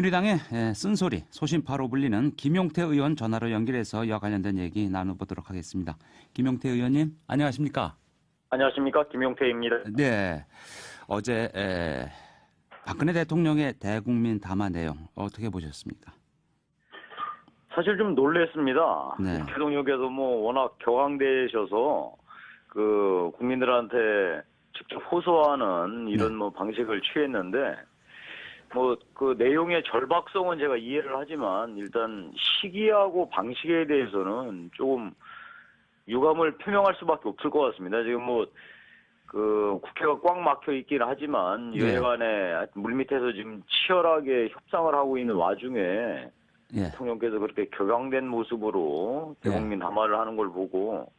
새누리당의 쓴소리, 소신파로 불리는 김용태 의원 전화로 연결해서 이와 관련된 얘기 나눠보도록 하겠습니다. 김용태 의원님, 안녕하십니까? 안녕하십니까, 김용태입니다. 네, 어제 박근혜 대통령의 대국민 담화 내용 어떻게 보셨습니까? 사실 좀 놀랐습니다. 네. 대통령께서 워낙 격앙되셔서 국민들한테 직접 호소하는 이런 방식을 취했는데 그 내용의 절박성은 제가 이해를 하지만 일단 시기하고 방식에 대해서는 조금 유감을 표명할 수밖에 없을 것 같습니다. 지금 국회가 꽉 막혀 있긴 하지만 여야간에 물밑에서 지금 치열하게 협상을 하고 있는 와중에 대통령께서 그렇게 격앙된 모습으로 대국민 담화를 하는 걸 보고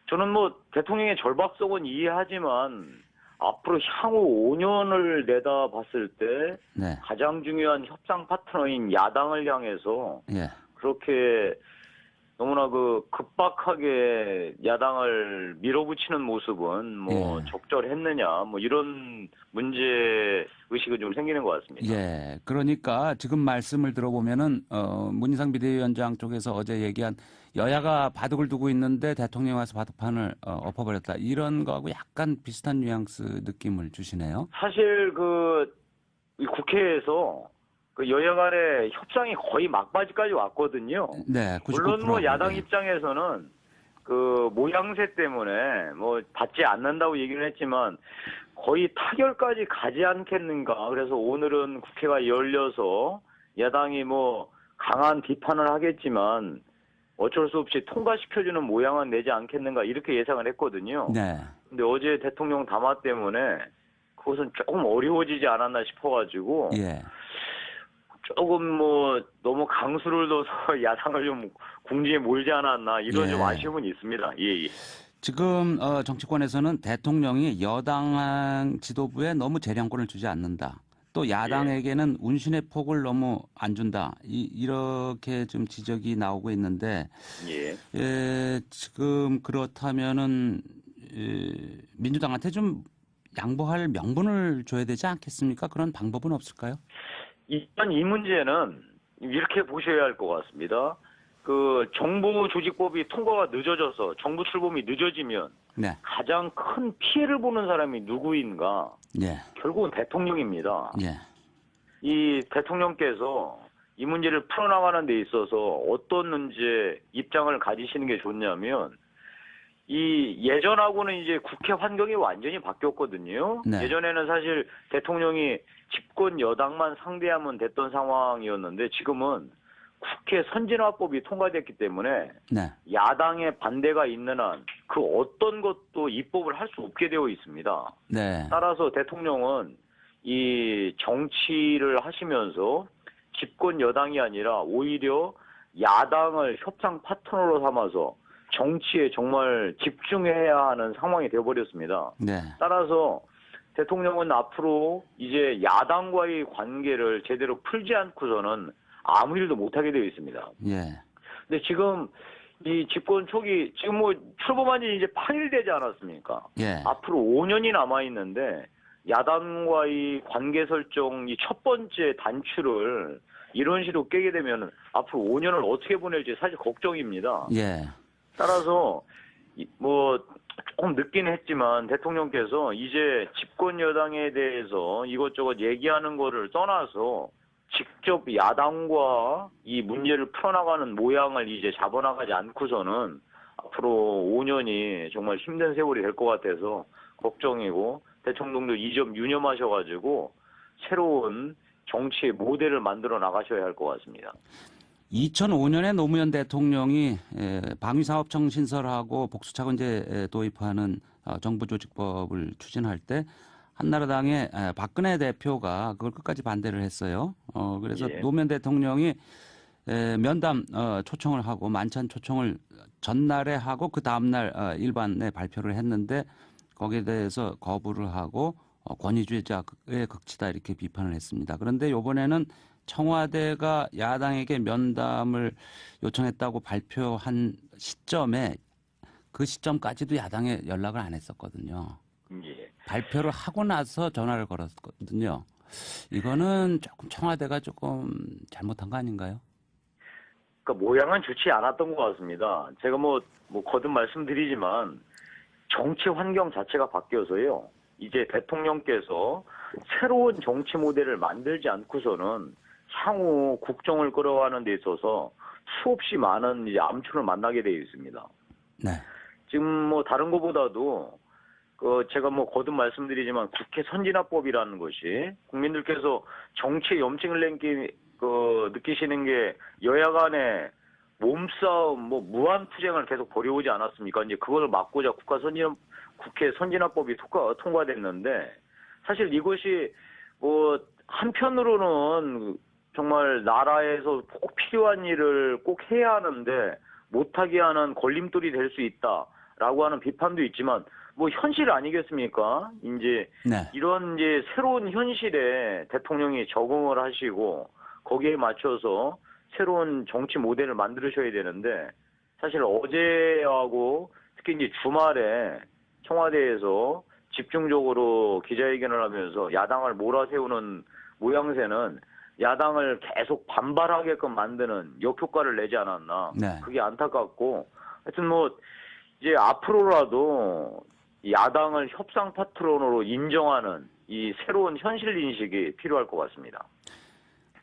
저는 대통령의 절박성은 이해하지만 앞으로 향후 5년을 내다봤을 때 가장 중요한 협상 파트너인 야당을 향해서 그렇게 너무나 급박하게 야당을 밀어붙이는 모습은 적절했느냐 이런 문제 의식이 좀 생기는 것 같습니다. 예, 그러니까 지금 말씀을 들어보면은 문희상 비대위원장 쪽에서 어제 얘기한 여야가 바둑을 두고 있는데 대통령이 와서 바둑판을 엎어버렸다 이런 거하고 약간 비슷한 뉘앙스 느낌을 주시네요. 사실 이 국회에서 여야 간의 협상이 거의 막바지까지 왔거든요. 네, 99%. 물론 야당 입장에서는 모양새 때문에 받지 않는다고 얘기를 했지만 거의 타결까지 가지 않겠는가. 그래서 오늘은 국회가 열려서 야당이 강한 비판을 하겠지만 어쩔 수 없이 통과시켜주는 모양은 내지 않겠는가 이렇게 예상을 했거든요. 네. 근데 어제 대통령 담화 때문에 그것은 조금 어려워지지 않았나 싶어가지고 조금 너무 강수를 둬서 야당을 좀 궁지에 몰지 않았나 이런 좀 아쉬움은 있습니다. 예. 지금 정치권에서는 대통령이 여당 지도부에 너무 재량권을 주지 않는다. 또 야당에게는 운신의 폭을 너무 안 준다. 이렇게 좀 지적이 나오고 있는데 지금 그렇다면은 민주당한테 좀 양보할 명분을 줘야 되지 않겠습니까? 그런 방법은 없을까요? 일단 이 문제는 이렇게 보셔야 할 것 같습니다. 정부 조직법이 통과가 늦어져서 정부 출범이 늦어지면 가장 큰 피해를 보는 사람이 누구인가? 결국은 대통령입니다. 이 대통령께서 이 문제를 풀어나가는 데 있어서 어떤 문제 입장을 가지시는 게 좋냐면 예전하고는 이제 국회 환경이 완전히 바뀌었거든요. 예전에는 사실 대통령이 집권 여당만 상대하면 됐던 상황이었는데 지금은 국회 선진화법이 통과됐기 때문에 야당의 반대가 있는 한 그 어떤 것도 입법을 할 수 없게 되어 있습니다. 따라서 대통령은 이 정치를 하시면서 집권 여당이 아니라 오히려 야당을 협상 파트너로 삼아서 정치에 정말 집중해야 하는 상황이 되어버렸습니다. 따라서 대통령은 앞으로 이제 야당과의 관계를 제대로 풀지 않고서는 아무 일도 못하게 되어 있습니다. 근데 지금 이 집권 초기 지금 출범한 지 이제 8일 되지 않았습니까? 앞으로 5년이 남아 있는데 야당과의 관계 설정 이 첫 번째 단추를 이런 식으로 깨게 되면 앞으로 5년을 어떻게 보낼지 사실 걱정입니다. 따라서 조금 늦긴 했지만 대통령께서 이제 집권 여당에 대해서 이것저것 얘기하는 거를 떠나서 직접 야당과 이 문제를 풀어나가는 모양을 이제 잡아나가지 않고서는 앞으로 5년이 정말 힘든 세월이 될 것 같아서 걱정이고 대통령도 이 점 유념하셔가지고 새로운 정치의 모델을 만들어 나가셔야 할 것 같습니다. 2005년에 노무현 대통령이 방위사업청 신설하고 복수차관제 도입하는 정부조직법을 추진할 때 한나라당의 박근혜 대표가 그걸 끝까지 반대를 했어요. 그래서 노무현 대통령이 면담 초청을 하고 만찬 초청을 전날에 하고 그 다음날 일반에 발표를 했는데 거기에 대해서 거부를 하고 권위주의자의 극치다 이렇게 비판을 했습니다. 그런데 이번에는 청와대가 야당에게 면담을 요청했다고 발표한 시점에 그 시점까지도 야당에 연락을 안 했었거든요. 발표를 하고 나서 전화를 걸었거든요. 이거는 조금 청와대가 조금 잘못한 거 아닌가요? 그러니까 모양은 좋지 않았던 것 같습니다. 제가 뭐 거듭 말씀드리지만 정치 환경 자체가 바뀌어서요. 이제 대통령께서 새로운 정치 모델을 만들지 않고서는 향후 국정을 끌어가는 데 있어서 수없이 많은 이제 암초를 만나게 되어 있습니다. 네. 지금 뭐 다른 것보다도 제가 뭐 거듭 말씀드리지만 국회 선진화법이라는 것이 국민들께서 정치에 염증을 느끼시는 게 여야 간의 몸싸움, 뭐 무한투쟁을 계속 벌여오지 않았습니까? 이제 그걸 막고자 국회 선진화법이 통과됐는데 사실 이것이 뭐 한편으로는 정말 나라에서 꼭 필요한 일을 꼭 해야 하는데 못하게 하는 걸림돌이 될 수 있다라고 하는 비판도 있지만 뭐 현실 아니겠습니까? 이제 네. 이런 이제 새로운 현실에 대통령이 적응을 하시고 거기에 맞춰서 새로운 정치 모델을 만드셔야 되는데 사실 어제하고 특히 이제 주말에 청와대에서 집중적으로 기자회견을 하면서 야당을 몰아세우는 모양새는 야당을 계속 반발하게끔 만드는 역효과를 내지 않았나. 네. 그게 안타깝고 하여튼 뭐 이제 앞으로라도 야당을 협상 파트너로 인정하는 이 새로운 현실 인식이 필요할 것 같습니다.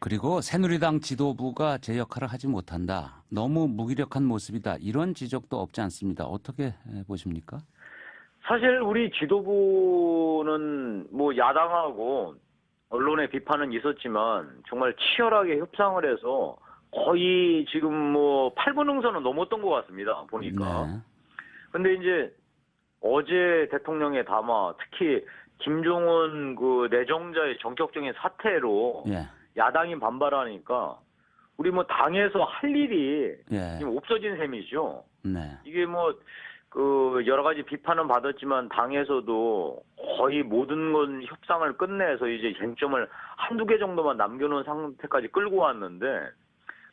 그리고 새누리당 지도부가 제 역할을 하지 못한다. 너무 무기력한 모습이다. 이런 지적도 없지 않습니다. 어떻게 보십니까? 사실 우리 지도부는 뭐 야당하고 언론의 비판은 있었지만 정말 치열하게 협상을 해서 거의 지금 뭐 8분 응선은 넘었던 것 같습니다. 보니까. 네. 근데 이제 어제 대통령의 담화, 특히 김종은 그 내정자의 전격적인 사퇴로 예. 야당이 반발하니까 우리 뭐 당에서 할 일이 예. 지금 없어진 셈이죠. 네. 이게 뭐 여러 가지 비판은 받았지만 당에서도 거의 모든 건 협상을 끝내서 이제 쟁점을 한두 개 정도만 남겨놓은 상태까지 끌고 왔는데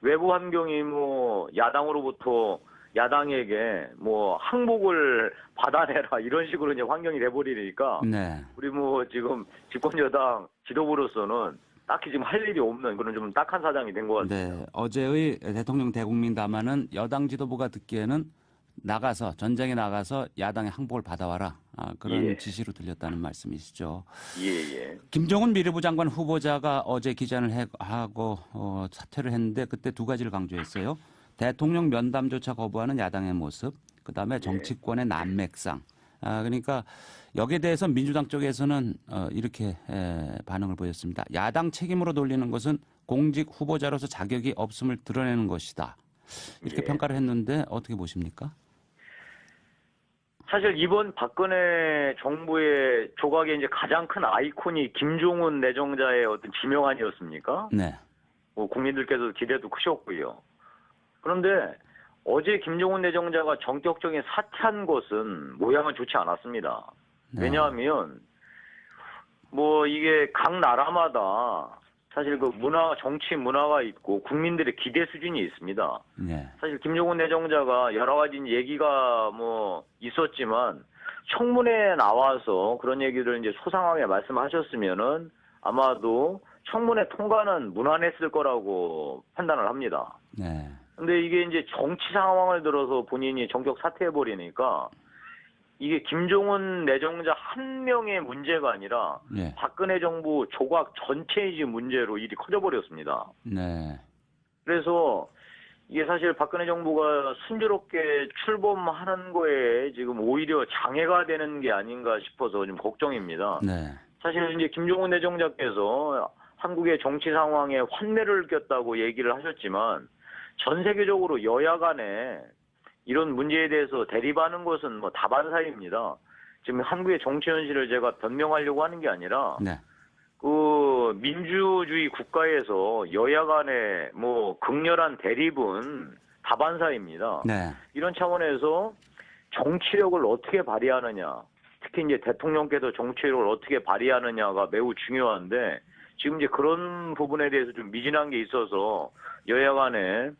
외부 환경이 뭐 야당으로부터 야당에게 뭐 항복을 받아내라 이런 식으로 이제 환경이 돼버리니까 네. 우리 뭐 지금 집권 여당 지도부로서는 딱히 지금 할 일이 없는 그런 좀 딱한 사장이 된 것 같습니다. 네. 어제의 대통령 대국민 담화는 여당 지도부가 듣기에는 나가서 전쟁에 나가서 야당의 항복을 받아와라. 그런 예. 지시로 들렸다는 말씀이시죠. 예. 김정은 미래부 장관 후보자가 어제 기자를 하고 사퇴를 했는데 그때 두 가지를 강조했어요. 대통령 면담조차 거부하는 야당의 모습, 그다음에 정치권의 난맥상. 그러니까 여기에 대해서 민주당 쪽에서는 이렇게 반응을 보였습니다. 야당 책임으로 돌리는 것은 공직 후보자로서 자격이 없음을 드러내는 것이다. 이렇게 예. 평가를 했는데 어떻게 보십니까? 사실 이번 박근혜 정부의 조각의 이제 가장 큰 아이콘이 김종은 내정자의 어떤 지명 아니었습니까? 네. 뭐 국민들께서 기대도 크셨고요. 그런데 어제 김종은 내정자가 전격적인 사퇴한 것은 모양은 좋지 않았습니다. 네. 왜냐하면 뭐 이게 각 나라마다 사실 그 정치 문화가 있고 국민들의 기대 수준이 있습니다. 네. 사실 김종은 내정자가 여러 가지 얘기가 뭐 있었지만 청문회에 나와서 그런 얘기를 이제 소상하게 말씀하셨으면은 아마도 청문회 통과는 무난했을 거라고 판단을 합니다. 네. 근데 이게 이제 정치 상황을 들어서 본인이 전격 사퇴해버리니까 이게 김종은 내정자 한 명의 문제가 아니라 네. 박근혜 정부 조각 전체의 지금 문제로 일이 커져버렸습니다. 네. 그래서 이게 사실 박근혜 정부가 순조롭게 출범하는 거에 지금 오히려 장애가 되는 게 아닌가 싶어서 좀 걱정입니다. 네. 사실 이제 김종은 내정자께서 한국의 정치 상황에 환멸을 꼈다고 얘기를 하셨지만 전 세계적으로 여야 간에 이런 문제에 대해서 대립하는 것은 뭐 다반사입니다. 지금 한국의 정치 현실을 제가 변명하려고 하는 게 아니라 네. 그 민주주의 국가에서 여야 간의 뭐 극렬한 대립은 다반사입니다. 네. 이런 차원에서 정치력을 어떻게 발휘하느냐, 특히 이제 대통령께서 정치력을 어떻게 발휘하느냐가 매우 중요한데 지금 이제 그런 부분에 대해서 좀 미진한 게 있어서 여야 간에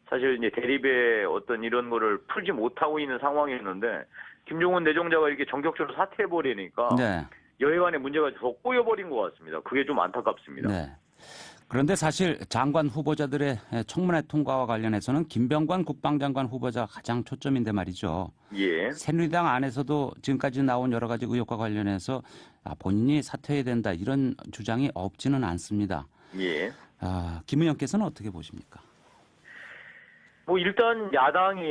사실 이제 대립의 어떤 이런 거를 풀지 못하고 있는 상황이었는데 김종은 내정자가 이렇게 전격적으로 사퇴해버리니까 네. 여야간의 문제가 더 꼬여버린 것 같습니다. 그게 좀 안타깝습니다. 네. 그런데 사실 장관 후보자들의 청문회 통과와 관련해서는 김병관 국방장관 후보자가 가장 초점인데 말이죠. 예. 새누리당 안에서도 지금까지 나온 여러 가지 의혹과 관련해서 본인이 사퇴해야 된다 이런 주장이 없지는 않습니다. 예. 김 의원께서는 어떻게 보십니까? 뭐 일단 야당이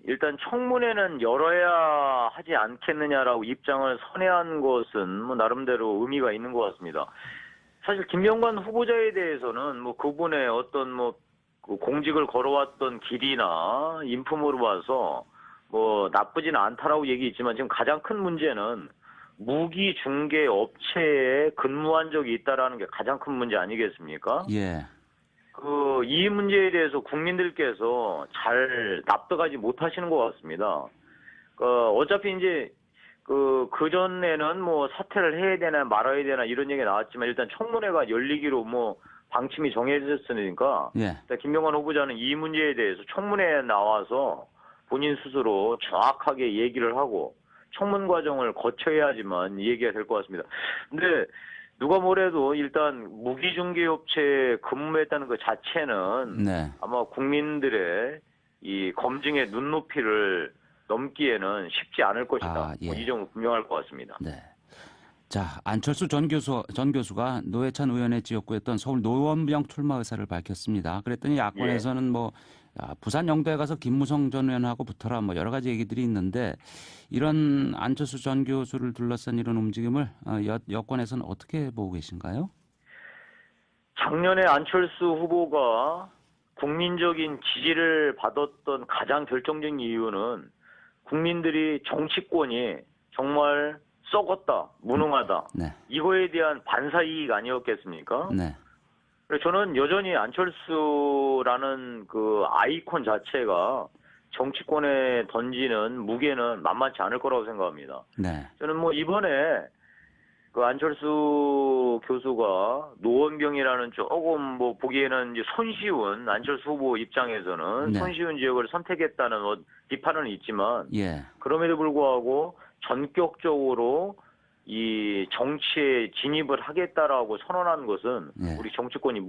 일단 청문회는 열어야 하지 않겠느냐라고 입장을 선회한 것은 뭐 나름대로 의미가 있는 것 같습니다. 사실 김병관 후보자에 대해서는 뭐 그분의 어떤 그 공직을 걸어왔던 길이나 인품으로 봐서 뭐 나쁘지는 않다라고 얘기했지만 지금 가장 큰 문제는 무기 중개 업체에 근무한 적이 있다라는 게 가장 큰 문제 아니겠습니까? 예. 이 문제에 대해서 국민들께서 잘 납득하지 못하시는 것 같습니다. 어차피 이제 그전에는 뭐 사퇴를 해야 되나 말아야 되나 이런 얘기가 나왔지만 일단 청문회가 열리기로 뭐 방침이 정해졌으니까 예. 김병관 후보자는 이 문제에 대해서 청문회에 나와서 본인 스스로 정확하게 얘기를 하고 청문 과정을 거쳐야지만 얘기가 될 것 같습니다. 근데 누가 뭐래도 일단 무기중개업체에 근무했다는 것 자체는 네. 아마 국민들의 이 검증의 눈높이를 넘기에는 쉽지 않을 것이다. 예. 이 점은 분명할 것 같습니다. 네. 자, 안철수 전 교수가 노회찬 의원의 지역구였던 서울 노원병 출마 의사를 밝혔습니다. 그랬더니 야권에서는 부산 영도에 가서 김무성 전 의원하고 붙어라 뭐 여러 가지 얘기들이 있는데 이런 안철수 전 교수를 둘러싼 이런 움직임을 여권에서는 어떻게 보고 계신가요? 작년에 안철수 후보가 국민적인 지지를 받았던 가장 결정적인 이유는 국민들이 정치권이 정말 썩었다, 무능하다. 네. 이거에 대한 반사이익 아니었겠습니까? 네. 그래서 저는 여전히 안철수라는 그 아이콘 자체가 정치권에 던지는 무게는 만만치 않을 거라고 생각합니다. 네. 저는 뭐 이번에 그 안철수 교수가 노원병이라는 조금 뭐 보기에는 이제 손쉬운 안철수 후보 입장에서는 네. 손쉬운 지역을 선택했다는 비판은 있지만 예. 그럼에도 불구하고 전격적으로 이 정치에 진입을 하겠다라고 선언한 것은 예. 우리 정치권이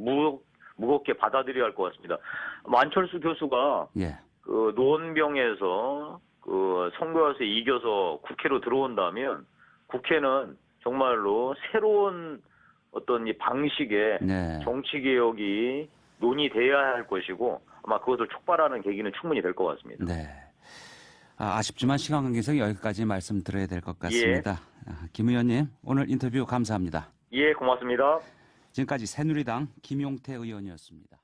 무겁게 받아들여야 할 것 같습니다. 안철수 교수가 예. 그 노원병에서 그 선거에서 이겨서 국회로 들어온다면 국회는 정말로 새로운 어떤 이 방식의 네. 정치 개혁이 논의돼야 할 것이고 아마 그것을 촉발하는 계기는 충분히 될 것 같습니다. 네. 아쉽지만 시간 관계상 여기까지 말씀드려야 될 것 같습니다. 김 의원님 오늘 인터뷰 감사합니다. 예, 고맙습니다. 지금까지 새누리당 김용태 의원이었습니다.